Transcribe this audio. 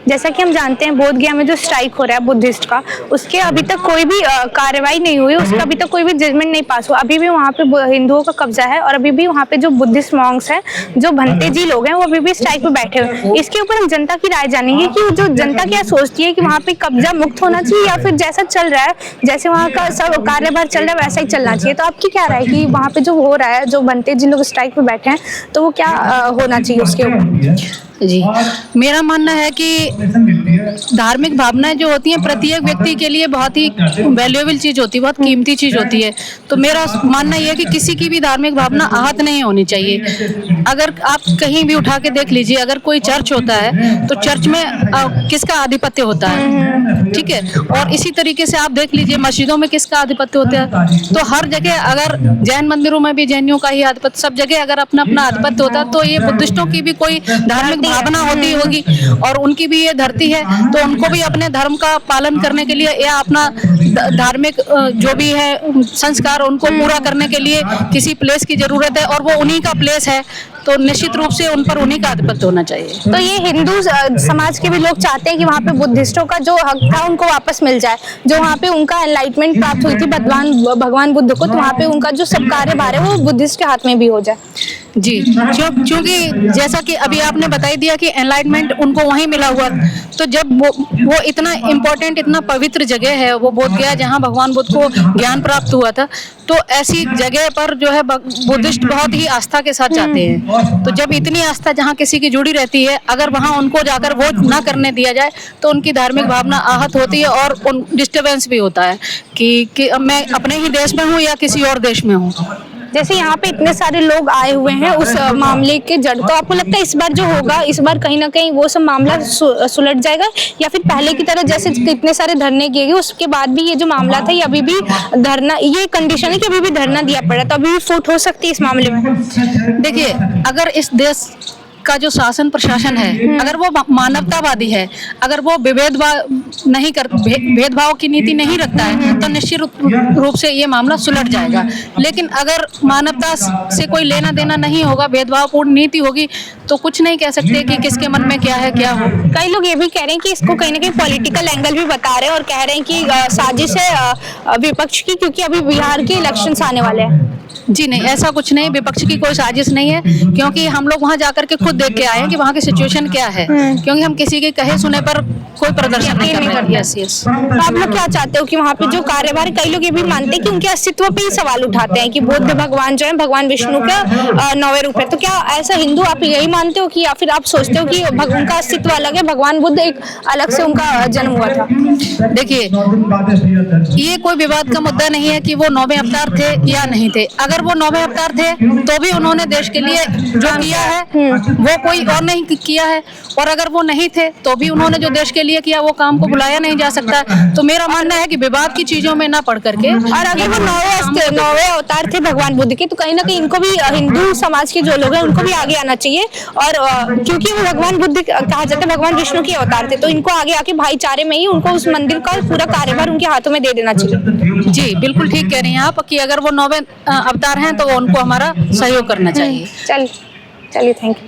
जैसा कि हम जानते हैं बोध गया में जो स्ट्राइक हो रहा है बुद्धिस्ट का, उसके अभी तक कोई भी कार्रवाई नहीं हुई, उसका अभी तक कोई भी जजमेंट नहीं पास हुआ। अभी भी वहाँ पे हिंदुओं का कब्जा है और अभी भी वहाँ पे जो बुद्धिस्ट मॉन्क्स हैं, जो भंते जी लोग हैं, वो अभी भी स्ट्राइक पे बैठे हुए हैं। इसके ऊपर हम जनता की राय जानेंगे कि जो जनता क्या सोचती है कि वहाँ पे कब्जा मुक्त होना चाहिए या फिर जैसा चल रहा है, जैसे वहाँ का सब कार्यभार चल रहा है वैसा ही चलना चाहिए। तो आपकी क्या राय है कि वहाँ पे जो हो रहा है, जो भंते जी लोग स्ट्राइक पे बैठे हैं, तो वो क्या होना चाहिए उसके ऊपर? जी, मेरा मानना है कि धार्मिक भावनाएं जो होती हैं प्रत्येक व्यक्ति के लिए बहुत ही वैल्यूएबल चीज़ होती है, बहुत कीमती चीज़ होती है। तो मेरा मानना ये है कि किसी की भी धार्मिक भावना आहत नहीं होनी चाहिए। अगर आप कहीं भी उठा के देख लीजिए, अगर कोई चर्च होता है तो चर्च में किसका आधिपत्य होता है, ठीक है। और इसी तरीके से आप देख लीजिए मस्जिदों में किसका आधिपत्य होता है। तो हर जगह, अगर जैन मंदिरों में भी जैनियों का ही आधिपत्य, सब जगह अगर अपना अपना आधिपत्य होता है, तो ये बुद्धिस्टों की भी कोई धार्मिक भावना होती होगी और उनकी भी ये धरती है, तो उनको भी अपने धर्म का पालन करने के लिए या अपना धार्मिक जो भी है संस्कार उनको पूरा करने के लिए किसी प्लेस की जरूरत है और वो उन्हीं का प्लेस है, तो निश्चित रूप से उन पर उन्हीं का आधिपत्य होना चाहिए। तो ये हिंदू समाज के भी लोग चाहते हैं कि वहाँ पे बुद्धिस्टों का जो हक था उनको वापस मिल जाए, जो वहाँ पे उनका एनलाइटमेंट प्राप्त हुई थी भगवान बुद्ध को, तो वहाँ पे उनका जो सब कार्यभार है वो बुद्धिस्ट के हाथ में भी हो जाए। जी, क्योंकि जैसा कि अभी आपने बताई दिया कि एनलाइटमेंट उनको वहीं मिला हुआ, तो जब वो इतना इम्पोर्टेंट, इतना पवित्र जगह है वो बोध गया जहाँ भगवान बुद्ध को ज्ञान प्राप्त हुआ था, तो ऐसी जगह पर जो है बुद्धिस्ट बहुत ही आस्था के साथ जाते हैं। तो जब इतनी आस्था जहाँ किसी की जुड़ी रहती है, अगर वहाँ उनको जाकर वो ना करने दिया जाए तो उनकी धार्मिक भावना आहत होती है और डिस्टर्बेंस भी होता है कि मैं अपने ही देश में हूँ या किसी और देश में हूँ। जैसे यहाँ पे इतने सारे लोग आए हुए हैं उस मामले के जड़, तो आपको लगता है इस बार जो होगा, इस बार कहीं ना कहीं वो सब मामला सुलझ जाएगा या फिर पहले की तरह जैसे इतने सारे धरने किए गए उसके बाद भी ये जो मामला था ये अभी भी धरना, ये कंडीशन है कि अभी भी धरना दिया पड़ा, तो अभी भी फूट हो सकती है इस मामले में? देखिए, अगर इस देश का जो शासन प्रशासन है, अगर वो मानवतावादी है, अगर वो भेदभाव की नीति नहीं रखता है, तो निश्चित रूप से ये मामला सुलझ जाएगा। लेकिन अगर मानवता से कोई लेना देना नहीं होगा, भेदभावपूर्ण नीति होगी, तो कुछ नहीं कह सकते कि किसके मन में क्या है क्या हो। कई लोग ये भी कह रहे हैं कि इसको कहीं ना कहीं पॉलिटिकल एंगल भी बता रहे हैं और कह रहे हैं कि साजिश है विपक्ष की, क्योंकि अभी बिहार के इलेक्शंस आने वाले हैं। जी नहीं, ऐसा कुछ नहीं, विपक्ष की कोई साजिश नहीं है, क्योंकि हम लोग वहाँ जाकर के खुद देख के आए हैं कि वहाँ की सिचुएशन क्या है, क्योंकि हम किसी के कहे सुने पर कोई प्रदर्शन नहीं कर रहे हैं। Yes yes. तो आप लोग क्या चाहते हो कि वहाँ पे जो कार्यभार, कई लोग ये भी मानते हैं कि उनके अस्तित्व पे ही सवाल उठाते हैं कि बुद्ध भगवान जो है भगवान विष्णु का 9वें रूप है, तो क्या ऐसा हिंदू आप यही मानते हो कि या फिर आप सोचते हो कि उनका अस्तित्व अलग है, भगवान बुद्ध एक अलग से उनका जन्म हुआ था? देखिए, ये कोई विवाद का मुद्दा नहीं है कि वो 9वें अवतार थे या नहीं थे। अगर वो 9वें अवतार थे तो भी उन्होंने देश के लिए जो किया है वो कोई और नहीं किया है, और अगर वो नहीं थे तो भी उन्होंने जो देश के लिए किया वो काम को भुलाया नहीं जा सकता। तो मेरा मानना है कि विवाद की चीजों में ना पढ़ करके, और अगर वो 9वें अवतार थे भगवान बुद्ध के, तो कहीं ना कहीं इनको भी, हिंदू समाज के जो लोग हैं उनको भी आगे आना चाहिए, और क्योंकि वो भगवान बुद्ध कहा जाता है भगवान विष्णु के अवतार थे, तो इनको आगे आके भाईचारे में ही उनको उस मंदिर का पूरा कार्यभार उनके हाथों में दे देना चाहिए। जी बिल्कुल ठीक कह रही हैं आप कि अगर वो 9वें अवतार हैं तो उनको हमारा सहयोग करना चाहिए। चलिए थैंक यू।